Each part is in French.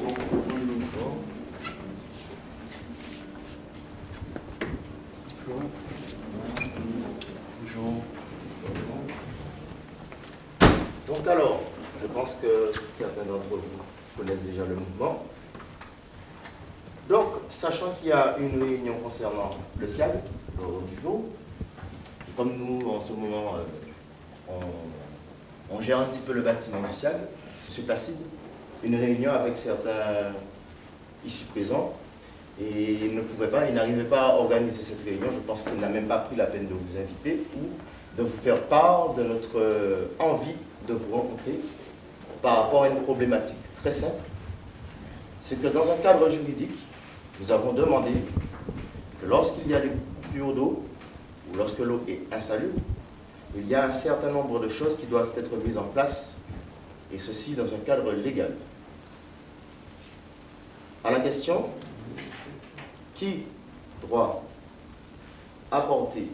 Bonjour. Bonjour. Bonjour. Donc alors, je pense que certains d'entre vous connaissent déjà le mouvement. Donc, sachant qu'il y a une réunion concernant le SIAG, l'ordre du jour, comme nous, en ce moment, on gère un petit peu le bâtiment du SIAG, M. Placide, une réunion avec certains ici présents, et il ne pouvait pas, il n'arrivait pas à organiser cette réunion. Je pense qu'il n'a même pas pris la peine de vous inviter ou de vous faire part de notre envie de vous rencontrer par rapport à une problématique très simple. C'est que dans un cadre juridique, nous avons demandé que lorsqu'il y a des coupures d'eau ou lorsque l'eau est insalubre, il y a un certain nombre de choses qui doivent être mises en place, et ceci dans un cadre légal. À la question, qui doit apporter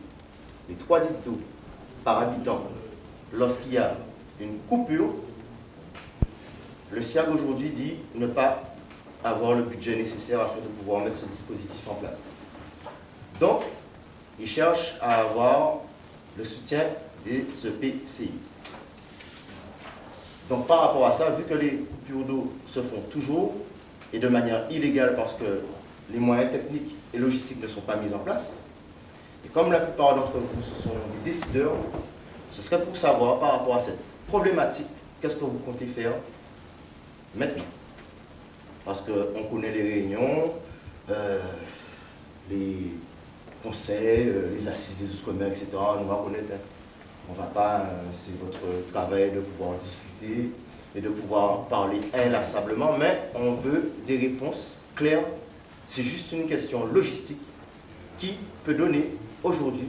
les 3 litres d'eau par habitant lorsqu'il y a une coupure, le SIAG aujourd'hui dit ne pas avoir le budget nécessaire afin de pouvoir mettre ce dispositif en place. Donc, il cherche à avoir le soutien des EPCI. Donc, par rapport à ça, vu que les coupures d'eau se font toujours et de manière illégale parce que les moyens techniques et logistiques ne sont pas mis en place, et comme la plupart d'entre vous, ce sont des décideurs, ce serait pour savoir par rapport à cette problématique, qu'est-ce que vous comptez faire maintenant. Parce qu'on connaît les réunions, les conseils, les assises des outre-mer, etc. On va connaître, on ne va pas, c'est votre travail de pouvoir discuter et de pouvoir parler inlassablement, mais on veut des réponses claires. C'est juste une question logistique qui peut donner aujourd'hui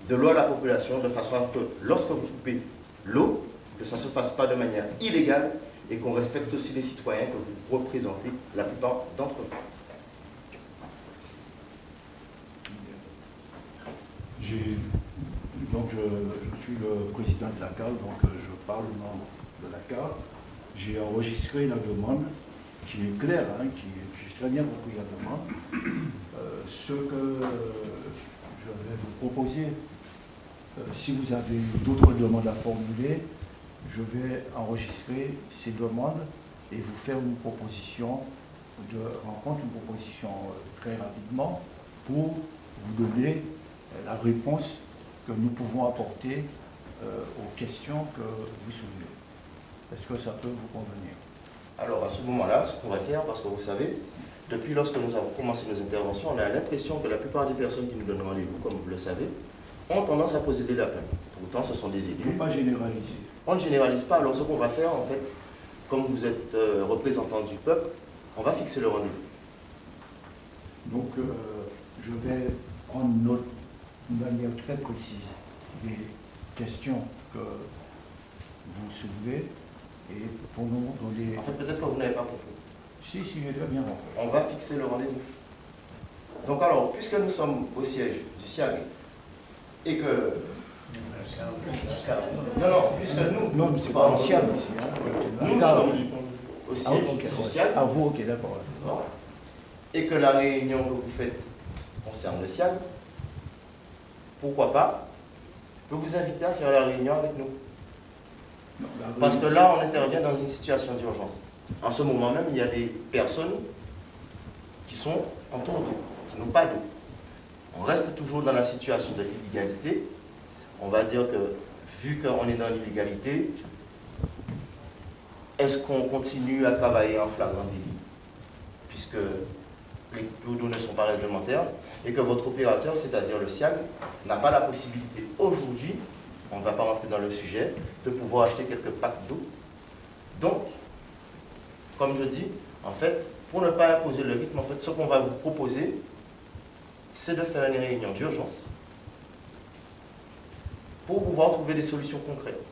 de l'eau à la population de façon à que lorsque vous coupez l'eau, que ça ne se fasse pas de manière illégale et qu'on respecte aussi les citoyens que vous représentez, la plupart d'entre vous. Donc je suis le président de la CAR, donc je parle au nom de la CAR. J'ai enregistré la demande qui est claire, qui j'ai très bien compris la demande. Ce que je vais vous proposer, si vous avez d'autres demandes à formuler, je vais enregistrer ces demandes et vous faire une proposition de rencontre, une proposition très rapidement pour vous donner la réponse que nous pouvons apporter aux questions que vous soulevez. Est-ce que ça peut vous convenir? Alors à ce moment-là, ce qu'on va faire, parce que vous savez, depuis lorsque nous avons commencé nos interventions, on a l'impression que la plupart des personnes qui nous donnent rendez-vous, comme vous le savez, ont tendance à poser des lapins. Pourtant, ce sont des élus. Il ne faut pas généraliser. On ne généralise pas. Alors ce qu'on va faire, en fait, comme vous êtes représentant du peuple, on va fixer le rendez-vous. Donc, je vais prendre note d'une manière très précise des questions que vous soulevez et pour nous donner... En fait, peut-être que vous n'avez pas compris. Si, j'ai très bien compris. On va fixer le rendez-vous. Donc alors, puisque nous sommes au siège du SIAG et que... Non, puisque nous... Non, mais c'est pas un SIAG ici. Nous sommes au siège du SIAG. Ah, vous, ok, d'accord. Et que la réunion que vous faites concerne le SIAG, pourquoi pas, je peux vous inviter à faire la réunion avec nous. Parce que là, on intervient dans une situation d'urgence. En ce moment même, il y a des personnes qui sont en tour d'eau, qui n'ont pas d'eau. On reste toujours dans la situation de l'illégalité. On va dire que, vu qu'on est dans l'illégalité, est-ce qu'on continue à travailler en flagrant délit, puisque les coupures d'eau ne sont pas réglementaires, et que votre opérateur, c'est-à-dire le SIAG, n'a pas la possibilité aujourd'hui, on ne va pas rentrer dans le sujet, de pouvoir acheter quelques packs d'eau. Donc, comme je dis, en fait, pour ne pas imposer le rythme, en fait, ce qu'on va vous proposer, c'est de faire une réunion d'urgence pour pouvoir trouver des solutions concrètes.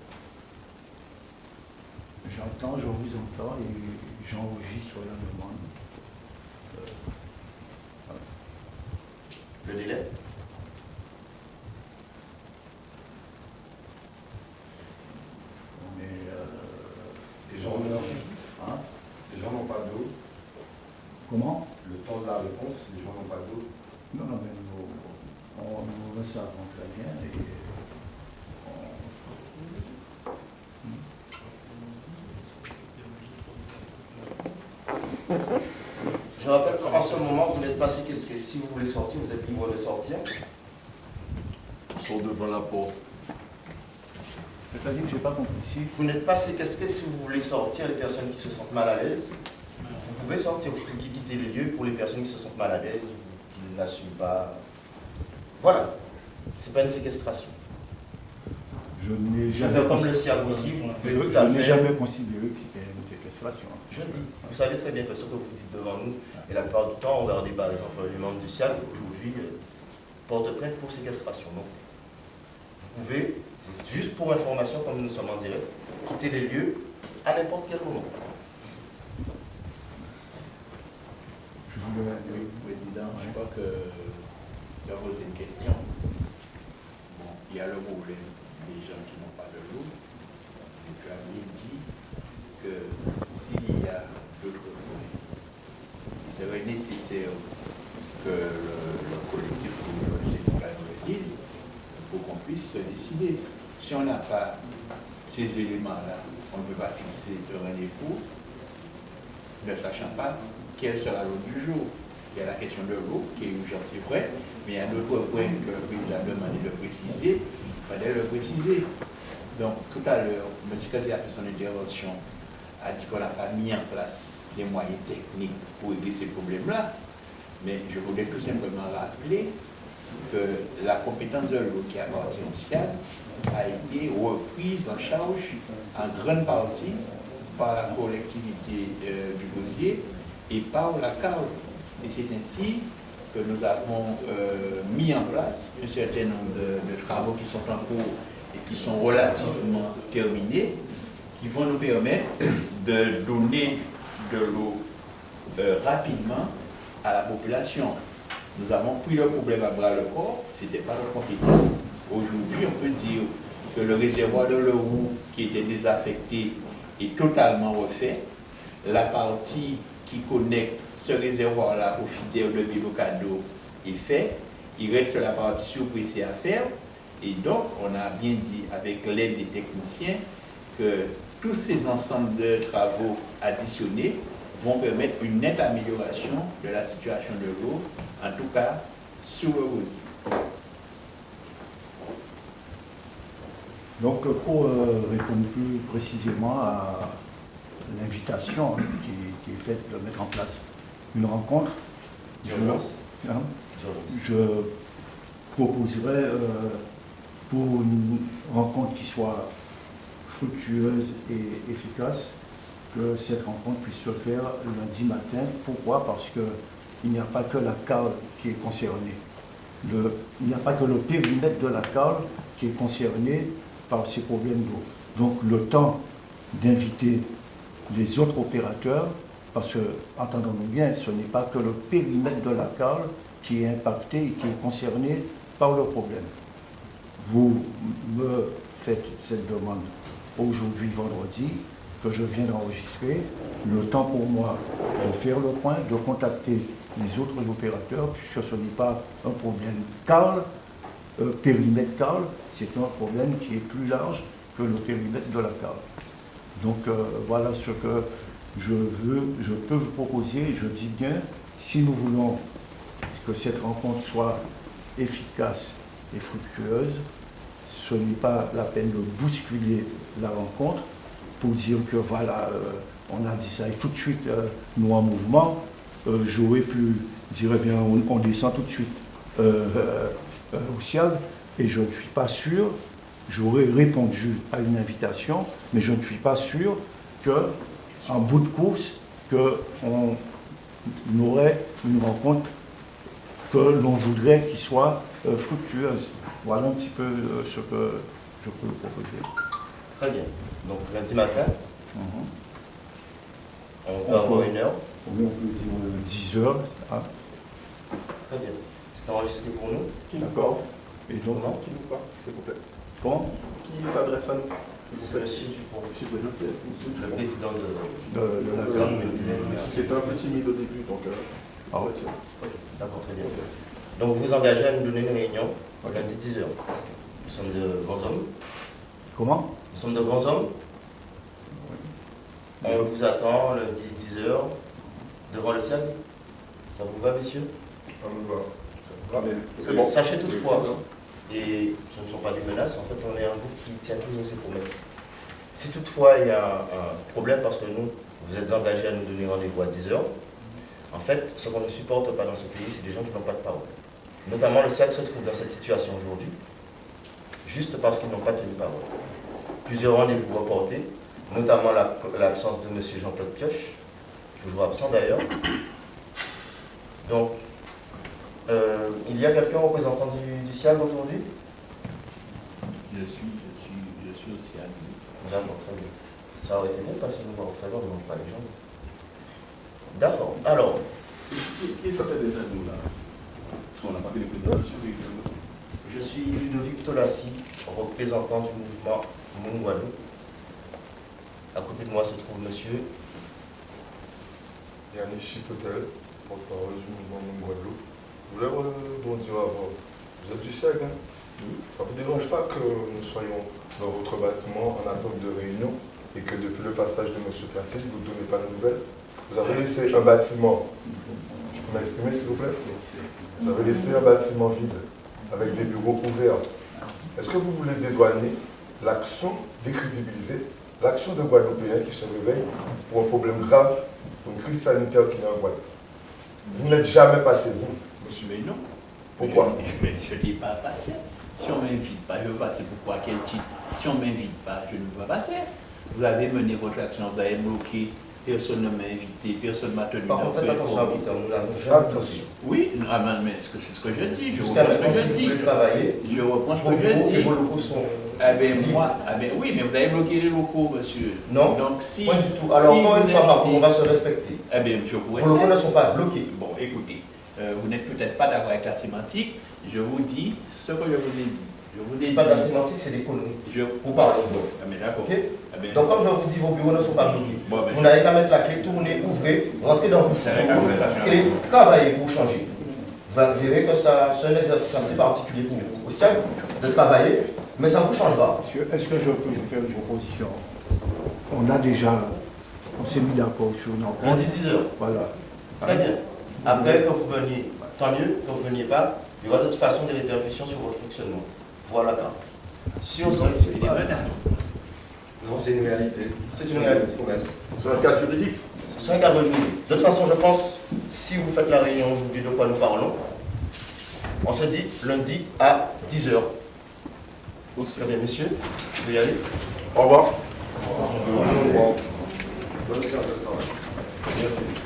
J'entends, je vous entends et j'enregistre la demande. Le délai? On est... Les gens n'ont pas d'eau. Comment? Le temps de la réponse, les gens n'ont pas d'eau. Non, non, mais nous le savons très bien. Et Je rappelle qu'en ce moment, vous n'êtes pas séquestré. Si vous voulez sortir, vous êtes libre de sortir. Ils sont devant la porte. c'est-à-dire que je n'ai pas compris. Si Vous n'êtes pas séquestré si vous voulez sortir, les personnes qui se sentent mal à l'aise. Vous pouvez sortir, vous pouvez quitter le lieu pour les personnes qui se sentent mal à l'aise ou qui ne l'assument pas. Voilà. Ce n'est pas une séquestration. je n'ai Je vais jamais faire comme le SIAG aussi, vous pouvez tout je à n'ai fait. jamais considéré que c'était une séquestration. Je dis, vous savez très bien que ce que vous dites devant nous, et la plupart du temps, regardez par exemple les membres du SIAG, aujourd'hui, portent plainte pour séquestration. Donc, vous pouvez, juste pour information, comme nous sommes en direct, quitter les lieux à n'importe quel moment. Je voulais... Président, je crois que tu as posé une question. Bon, il y a le problème des gens qui n'ont pas de l'eau. Et tu as bien dit que s'il y a d'autres points, il serait nécessaire que le collectif syndical nous le dise pour qu'on puisse se décider. Si on n'a pas ces éléments-là, on ne peut pas fixer de rendez-vous, ne sachant pas quel sera l'eau du jour. Il y a la question de l'eau qui est urgente, c'est vrai, mais il y a un autre point que le président a demandé de préciser, il fallait le préciser. Donc tout à l'heure, M. Kazi a fait son intervention, a dit qu'on n'a pas mis en place les moyens techniques pour régler ces problèmes-là, mais je voulais tout simplement rappeler que la compétence de l'eau qui appartient au SIAD a été reprise en charge en grande partie par la collectivité du Gosier et par la CAO. Et c'est ainsi que nous avons mis en place un certain nombre de travaux qui sont en cours et qui sont relativement terminés, qui vont nous permettre de donner de l'eau rapidement à la population. Nous avons pris le problème à bras le corps, ce n'était pas notre compétence. Aujourd'hui, on peut dire que le réservoir de l'Euro qui était désaffecté est totalement refait. La partie qui connecte ce réservoir-là au fidèle de Bilocado est fait. Il reste la partie surpressée à faire. Et donc, on a bien dit, avec l'aide des techniciens, que tous ces ensembles de travaux additionnés vont permettre une nette amélioration de la situation de l'eau, en tout cas sur le Gosier. Donc, pour répondre plus précisément à l'invitation qui est faite de mettre en place une rencontre, je proposerais pour une rencontre qui soit fructueuse et efficace, que cette rencontre puisse se faire lundi matin. Pourquoi? Parce qu'il n'y a pas que la cale qui est concernée. Il n'y a pas que le périmètre de la cale qui est concerné par ces problèmes d'eau. Donc le temps d'inviter les autres opérateurs, parce que, entendons-nous bien, ce n'est pas que le périmètre de la cale qui est impacté et qui est concerné par le problème. Vous me faites cette demande aujourd'hui, vendredi, que je viens d'enregistrer, le temps pour moi de faire le point, de contacter les autres opérateurs, puisque ce n'est pas un problème cale, périmètre cale, c'est un problème qui est plus large que le périmètre de la cale. Donc voilà ce que je peux vous proposer. Je dis bien, si nous voulons que cette rencontre soit efficace et fructueuse, ce n'est pas la peine de bousculer la rencontre pour dire que voilà, on a dit ça et tout de suite nous en mouvement. J'aurais pu dire, eh bien, on descend tout de suite au SIAG, et je ne suis pas sûr, j'aurais répondu à une invitation, mais je ne suis pas sûr qu'en bout de course, qu'on aurait une rencontre que l'on voudrait qu'il soit fructueuse. Voilà un petit peu ce que je peux vous proposer. Très bien. Donc lundi matin, on peut avoir une heure. Oui, on peut dire 10 heures. Hein. Très bien. C'est enregistré pour nous. D'accord. Et donc, Non, qui nous parle, s'il vous plaît. bon, Qui s'adresse à nous? C'est monsieur Dupont, le président de De la la CAR. C'était un peu timide au début, donc Ah ouais. D'accord, très bien. Donc vous vous engagez à nous donner une réunion lundi 10h. Nous sommes de grands hommes. Comment? Nous sommes de grands hommes. On vous attend lundi 10h devant le ciel. Ça vous va, messieurs? ça me va. Ah, mais c'est bon. Sachez toutefois, C'est bon. et ce ne sont pas des menaces, en fait, on est un groupe qui tient toujours ses promesses. Si toutefois il y a un problème, parce que nous, vous êtes engagés à nous donner rendez-vous à 10h, en fait, ce qu'on ne supporte pas dans ce pays, c'est des gens qui n'ont pas de parole. Notamment le CERC se trouve dans cette situation aujourd'hui, juste parce qu'ils n'ont pas tenu parole. Plusieurs rendez-vous reportés, notamment l'absence de M. Jean-Claude Pioche, toujours absent d'ailleurs. Donc, il y a quelqu'un représentant du CIAG aujourd'hui? Je suis aussi à lui. D'accord, très bien. Ça aurait été bien parce que nous, vous savez, on ne mange pas les gens. D'accord, alors, Qui est censé des nous là? On n'a pas fait les présentations. je suis Ludovic Tolassi, représentant du mouvement Moun Guadeloupe. À côté de moi se trouve monsieur. Yannis Chipotel, porte-parole du mouvement Moun Guadeloupe. Je voulais rebondir avant. Vous êtes du SEG, hein? Ça ne vous dérange pas que nous soyons dans votre bâtiment en attente de réunion et que depuis le passage de M. Placide, vous ne donnez pas de nouvelles? Vous avez laissé un bâtiment, je peux m'exprimer s'il vous plaît? Vous avez laissé un bâtiment vide avec des bureaux ouverts. Est-ce que vous voulez dédouaner l'action, décrédibiliser l'action de Guadeloupéens qui se réveillent pour un problème grave, pour une crise sanitaire qui est en Guadeloupe? Vous n'êtes jamais passé, vous, monsieur. Mais non. Pourquoi? Mais je ne l'ai pas passé. Si on ne m'invite pas, je vais passer. Pourquoi? Quel titre? Si on ne m'invite pas, je ne peux pas passer. Vous avez mené votre action, vous avez bloqué. Personne ne m'a invité, personne ne m'a tenu. par contre, faites attention à vous, nous l'avons jamais Attention. Oui, mais c'est ce que je dis. Je Jusqu'à reprends ce maintenant, que si je vous dis. voulez travailler, Je reprends ce vos que je bureaux et dis. vos locaux sont... Oui, mais vous avez bloqué les locaux, monsieur. Non, donc si. Point du tout. Alors, si encore vous une fois par contre, invitez- on va se respecter. Eh bien, je vous Vos locaux respecte. ne sont pas bloqués. Bon, écoutez, vous n'êtes peut-être pas d'accord avec la sémantique. Je vous dis ce que je vous ai dit. Je vous ai C'est dit. pas de la sémantique, c'est l'économie. Vous parlez de Ah, mais d'accord. Ok. Ah, mais- Donc, comme je vous dis, vos bureaux ne sont pas bloqués. Bon, ben, Vous n'avez qu'à mettre la clé, tourner, ouvrez, rentrez dans vos C'est vrai bureaux qu'après, et travailler pour changer. Vous verrez que c'est un exercice assez particulier pour vous aussi de travailler, mais ça ne vous changera. Monsieur, est-ce que je peux vous faire une proposition? On s'est mis d'accord sur une On rencontre. dit 10 heures. Voilà. Très bien. Après que vous veniez, tant mieux, que vous ne veniez pas, il y aura de toute façon des répercussions sur votre fonctionnement. Voilà quand. Si on se... Il est menace. Non, c'est une réalité. C'est une réalité. Sur un cadre juridique. C'est un cadre juridique. De toute façon, je pense, si vous faites la réunion aujourd'hui de quoi nous parlons, on se dit lundi à 10h. Très bien, messieurs, vous pouvez y aller. Au revoir. Au revoir. Bonne séance de travail. Merci.